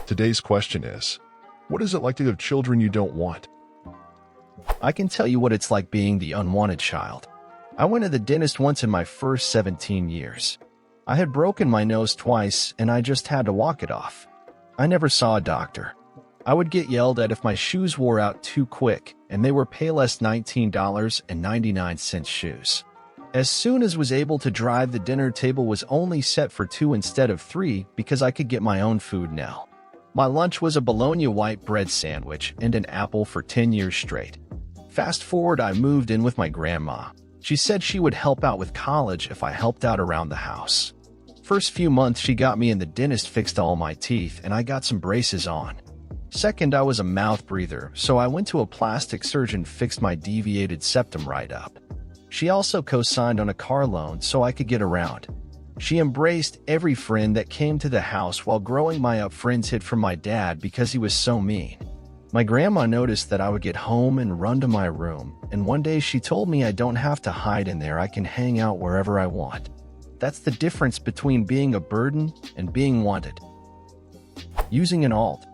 Today's question is, what is it like to have children you don't want? I can tell you what it's like being the unwanted child. I went to the dentist once in my first 17 years. I had broken my nose twice and I just had to walk it off. I never saw a doctor. I would get yelled at if my shoes wore out too quick, and they were Payless $19.99 shoes. As soon as was able to drive, the dinner table was only set for 2 instead of 3 because I could get my own food now. My lunch was a bologna white bread sandwich and an apple for 10 years straight. Fast forward, I moved in with my grandma. She said she would help out with college if I helped out around the house. First few months, she got me and the dentist fixed all my teeth and I got some braces on. Second, I was a mouth breather, so I went to a plastic surgeon, fixed my deviated septum right up. She also co-signed on a car loan so I could get around. She embraced every friend that came to the house. While growing my up, friends hid from my dad because he was so mean. My grandma noticed that I would get home and run to my room, and one day she told me I don't have to hide in there, I can hang out wherever I want. That's the difference between being a burden and being wanted. Using an alt.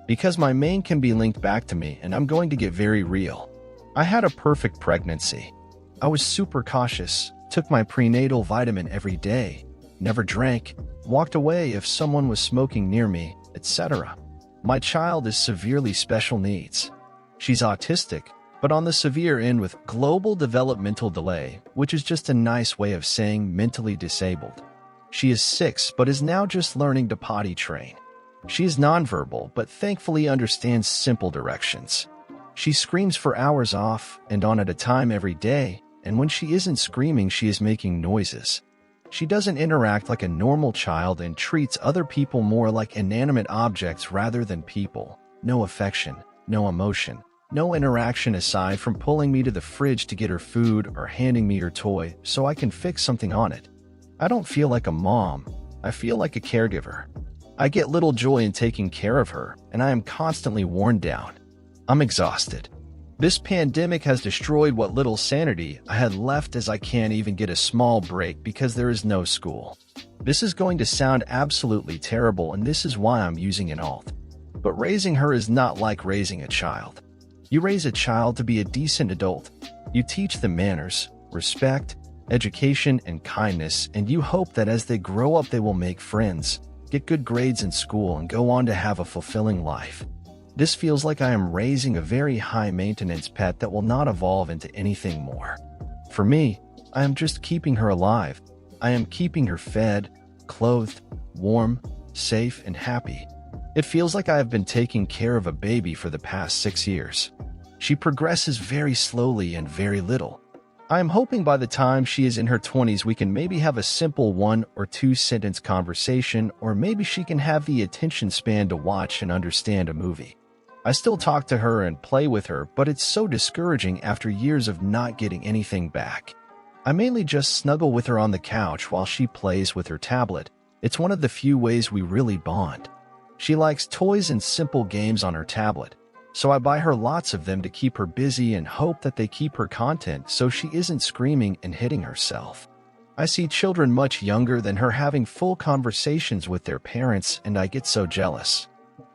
Because my main can be linked back to me, and I'm going to get very real. I had a perfect pregnancy. I was super cautious, took my prenatal vitamin every day, never drank, walked away if someone was smoking near me, etc. My child is severely special needs. She's autistic, but on the severe end with global developmental delay, which is just a nice way of saying mentally disabled. She is 6 but is now just learning to potty train. She is nonverbal but thankfully understands simple directions. She screams for hours off and on at a time every day, and when she isn't screaming, she is making noises. She doesn't interact like a normal child and treats other people more like inanimate objects rather than people. No affection, no emotion, no interaction aside from pulling me to the fridge to get her food or handing me her toy so I can fix something on it. I don't feel like a mom. I feel like a caregiver. I get little joy in taking care of her, and I am constantly worn down. I'm exhausted. This pandemic has destroyed what little sanity I had left, as I can't even get a small break because there is no school. This is going to sound absolutely terrible, and this is why I'm using an alt. But raising her is not like raising a child. You raise a child to be a decent adult. You teach them manners, respect, education, and kindness, and you hope that as they grow up they will make friends, get good grades in school, and go on to have a fulfilling life. This feels like I am raising a very high-maintenance pet that will not evolve into anything more. For me, I am just keeping her alive. I am keeping her fed, clothed, warm, safe, and happy. It feels like I have been taking care of a baby for the past 6 years. She progresses very slowly and very little. I am hoping by the time she is in her 20s we can maybe have a simple 1 or 2 sentence conversation, or maybe she can have the attention span to watch and understand a movie. I still talk to her and play with her, but it's so discouraging after years of not getting anything back. I mainly just snuggle with her on the couch while she plays with her tablet. It's one of the few ways we really bond. She likes toys and simple games on her tablet, so I buy her lots of them to keep her busy and hope that they keep her content so she isn't screaming and hitting herself. I see children much younger than her having full conversations with their parents, and I get so jealous.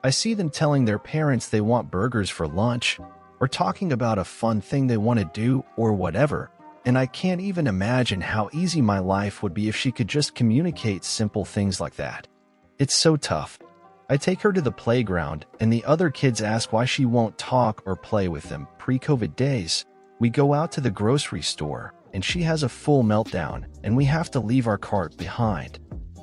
I see them telling their parents they want burgers for lunch, or talking about a fun thing they want to do or whatever, and I can't even imagine how easy my life would be if she could just communicate simple things like that. It's so tough. I take her to the playground, and the other kids ask why she won't talk or play with them. Pre-COVID days, we go out to the grocery store, and she has a full meltdown, and we have to leave our cart behind.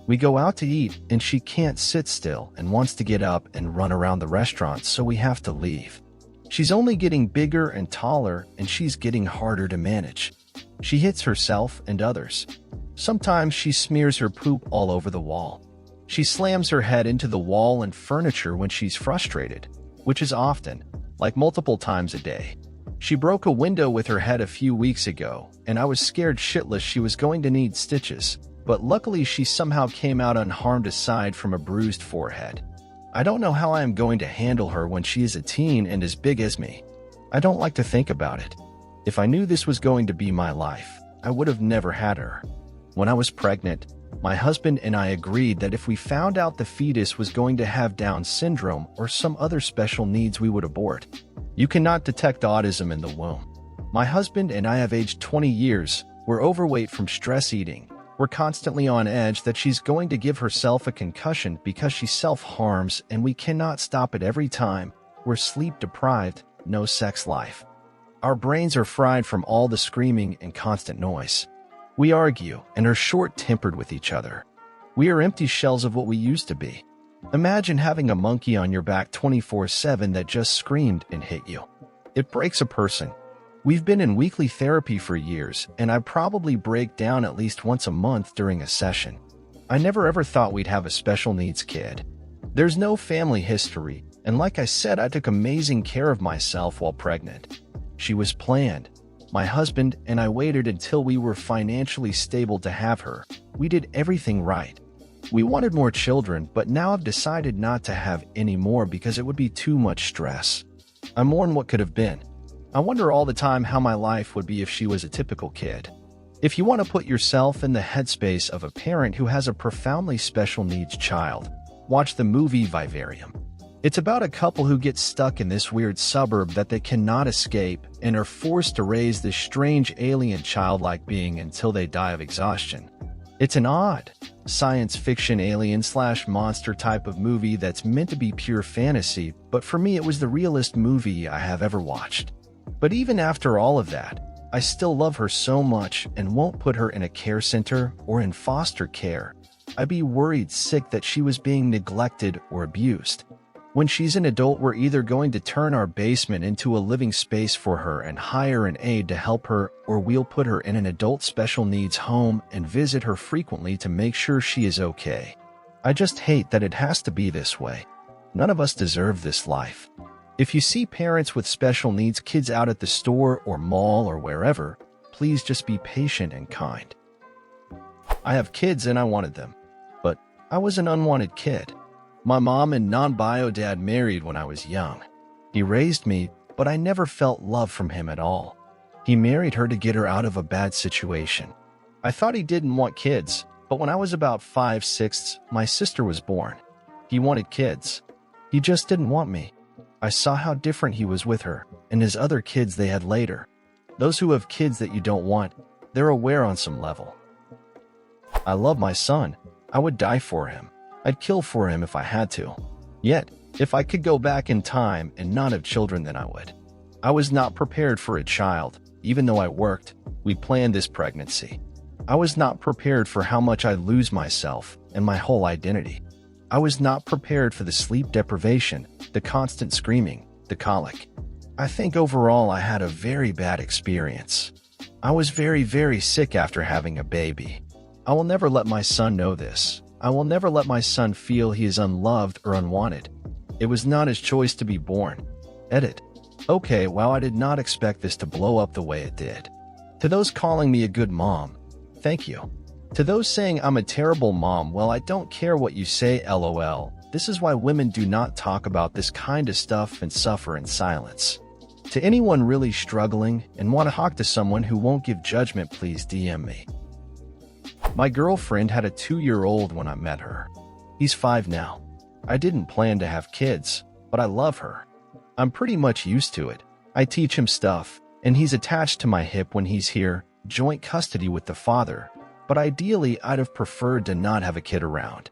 We go out to eat, and she can't sit still and wants to get up and run around the restaurant, so we have to leave. She's only getting bigger and taller, and she's getting harder to manage. She hits herself and others. Sometimes she smears her poop all over the wall. She slams her head into the wall and furniture when she's frustrated, which is often, like multiple times a day. She broke a window with her head a few weeks ago, and I was scared shitless she was going to need stitches, but luckily she somehow came out unharmed aside from a bruised forehead. I don't know how I am going to handle her when she is a teen and as big as me. I don't like to think about it. If I knew this was going to be my life, I would have never had her. When I was pregnant, My husband and I agreed that if we found out the fetus was going to have Down syndrome or some other special needs, we would abort. You cannot detect autism in the womb. My husband and I have aged 20 years. We're overweight from stress eating. We're constantly on edge that she's going to give herself a concussion because she self-harms, and we cannot stop it every time. We're sleep-deprived, no sex life. Our brains are fried from all the screaming and constant noise. We argue and are short-tempered with each other. We are empty shells of what we used to be. Imagine having a monkey on your back 24/7 that just screamed and hit you. It breaks a person. We've been in weekly therapy for years, and I probably break down at least once a month during a session. I never ever thought we'd have a special needs kid. There's no family history, and like I said, I took amazing care of myself while pregnant. She was planned. My husband and I waited until we were financially stable to have her. We did everything right. We wanted more children, but now I've decided not to have any more because it would be too much stress. I mourn what could have been. I wonder all the time how my life would be if she was a typical kid. If you want to put yourself in the headspace of a parent who has a profoundly special needs child, watch the movie Vivarium. It's about a couple who get stuck in this weird suburb that they cannot escape and are forced to raise this strange alien childlike being until they die of exhaustion. It's an odd, science fiction alien/monster type of movie that's meant to be pure fantasy, but for me it was the realest movie I have ever watched. But even after all of that, I still love her so much and won't put her in a care center or in foster care. I'd be worried sick that she was being neglected or abused. When she's an adult, we're either going to turn our basement into a living space for her and hire an aide to help her, or we'll put her in an adult special needs home and visit her frequently to make sure she is okay. I just hate that it has to be this way. None of us deserve this life. If you see parents with special needs kids out at the store or mall or wherever, please just be patient and kind. I have kids and I wanted them, but I was an unwanted kid. My mom and non-bio dad married when I was young. He raised me, but I never felt love from him at all. He married her to get her out of a bad situation. I thought he didn't want kids, but when I was about 5/6, my sister was born. He wanted kids. He just didn't want me. I saw how different he was with her and his other kids they had later. Those who have kids that you don't want, they're aware on some level. I love my son. I would die for him. I'd kill for him if I had to. Yet, if I could go back in time and not have children, then I would. I was not prepared for a child. Even though I worked, we planned this pregnancy. I was not prepared for how much I'd lose myself and my whole identity. I was not prepared for the sleep deprivation, the constant screaming, the colic. I think overall I had a very bad experience. I was very, very sick after having a baby. I will never let my son know this. I will never let my son feel he is unloved or unwanted. It was not his choice to be born. Edit. Okay, wow, I did not expect this to blow up the way it did. To those calling me a good mom, thank you. To those saying I'm a terrible mom, well, I don't care what you say, lol. This is why women do not talk about this kind of stuff and suffer in silence. To anyone really struggling and want to talk to someone who won't give judgment, please DM me. My girlfriend had a 2-year-old when I met her. He's 5 now. I didn't plan to have kids, but I love her. I'm pretty much used to it. I teach him stuff, and he's attached to my hip when he's here, joint custody with the father. But ideally, I'd have preferred to not have a kid around.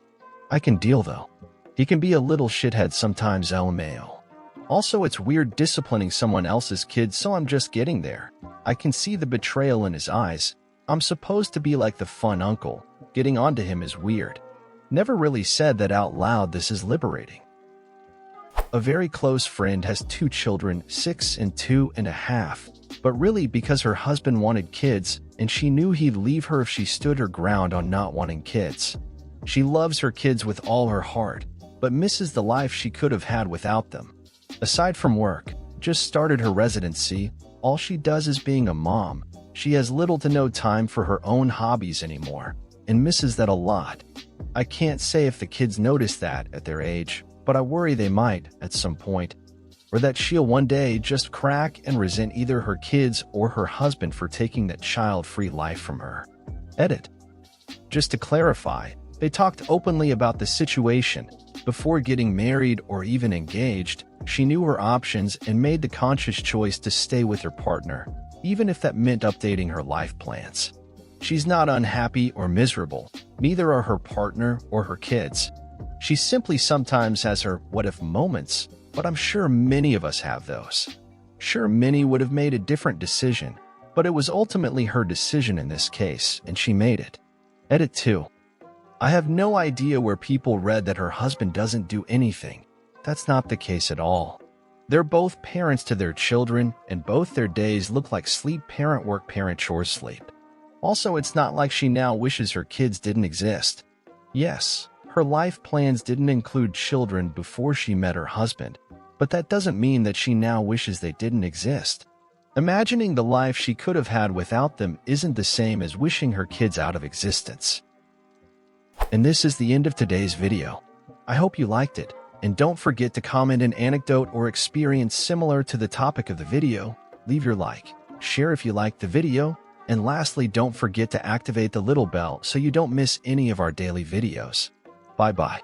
I can deal though. He can be a little shithead sometimes, LMAO. Also, it's weird disciplining someone else's kids, so I'm just getting there. I can see the betrayal in his eyes. I'm supposed to be like the fun uncle. Getting onto him is weird. Never really said that out loud. This is liberating. A very close friend has 2 children, 6 and 2.5, but really because her husband wanted kids and she knew he'd leave her if she stood her ground on not wanting kids. She loves her kids with all her heart, but misses the life she could have had without them. Aside from work, just started her residency, all she does is being a mom. She has little to no time for her own hobbies anymore, and misses that a lot. I can't say if the kids notice that at their age, but I worry they might at some point, or that she'll one day just crack and resent either her kids or her husband for taking that child-free life from her. Edit. Just to clarify, they talked openly about the situation. Before getting married or even engaged, she knew her options and made the conscious choice to stay with her partner, even if that meant updating her life plans. She's not unhappy or miserable, neither are her partner or her kids. She simply sometimes has her what-if moments, but I'm sure many of us have those. Sure, Minnie would have made a different decision, but it was ultimately her decision in this case, and she made it. Edit 2. I have no idea where people read that her husband doesn't do anything. That's not the case at all. They're both parents to their children, and both their days look like sleep, parent, work, parent, chores, sleep. Also, it's not like she now wishes her kids didn't exist. Yes, her life plans didn't include children before she met her husband, but that doesn't mean that she now wishes they didn't exist. Imagining the life she could have had without them isn't the same as wishing her kids out of existence. And this is the end of today's video. I hope you liked it, and don't forget to comment an anecdote or experience similar to the topic of the video. Leave your like, share if you liked the video, and lastly, don't forget to activate the little bell so you don't miss any of our daily videos. Bye-bye.